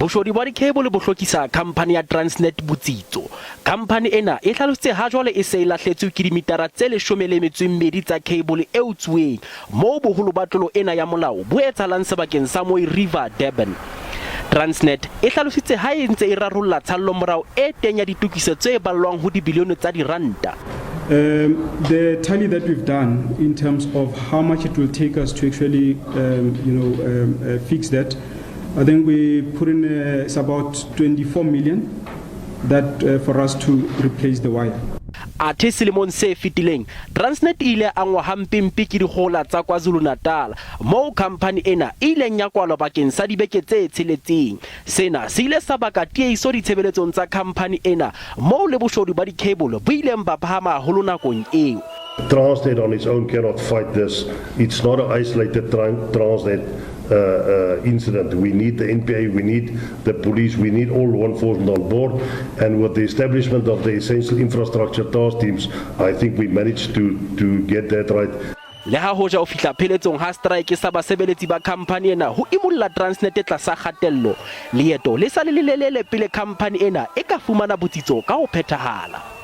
Boshodi ba dikheibole bo hlokisa Khampane ya Transnet botsitso. Khampane ena e hlalositse ha jwale e se e lahletswe ke dimetara tse 12 tsa kheibole e utsweng moo boholo ba tlolo ena ya molao bo etsahalang sebakeng sa Mooi River Durban. Transnet e hlalositse ha e ntse e rarolla tsallo morao e teng ya ditokiso tse ballwang ho dibilione tsa diranta. The tally that we've done in terms of how much it will take us to actually fix that, I think we put in it's about 24 million that for us to replace the wire. Athe selemong se fetileng Transnet ile angwa hampempe ke dikgola tsa KwaZulu-Natal moo Khampane ena ile nya kwalo bakeng sa dibeke tse tsheletseng. Sena se ile sa baka tiehiso ditshebeletsong tsa Khampane ena moo le boshodi ba dikheibole bo ileng ba phahama haholo nakong eo. Transnet on its own cannot fight this. It's not an isolated Transnet incident. We need the NPA, we need the police, we need all law enforcement on board, and with the establishment of the essential infrastructure task teams, I think we managed to get that right. Le ha hoja o fihla pheletsong ha strike sa basebeletsi ba Khampane ena ho imulla Transnet e tlasa kgatello, leeto le sa le lelele pele Khampane ena e ka fumana botsitso ka ho phethahala.